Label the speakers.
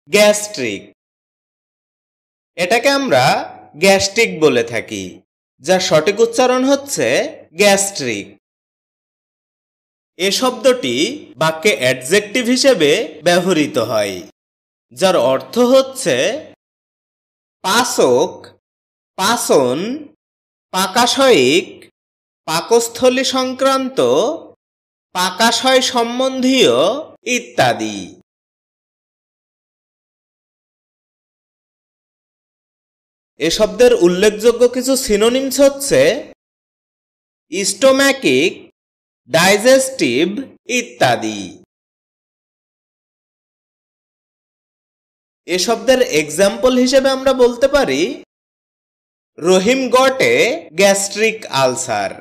Speaker 1: Gastric. এটাকে আমরা gastric বলে থাকি, যার সঠিক উচ্চারণ হচ্ছে গ্যাস্ট্রিক। এ শব্দটি বাক্যে অ্যাডজেক্টিভ হিসেবে ব্যবহৃত হয়, যার অর্থ হচ্ছে পাচক, পাচন, পাকাশয়িক, পাকস্থলী সংক্রান্ত, পাকাশয় সম্বন্ধীয় ইত্যাদি। এ শব্দের উল্লেখযোগ্য কিছু সিনোনিমস হচ্ছে স্টোম্যাকিক, ডাইজেস্টিভ ইত্যাদি। এ শব্দের এক্সাম্পল হিসেবে আমরা বলতে পারি রহিম গট এ গ্যাস্ট্রিক আলসার।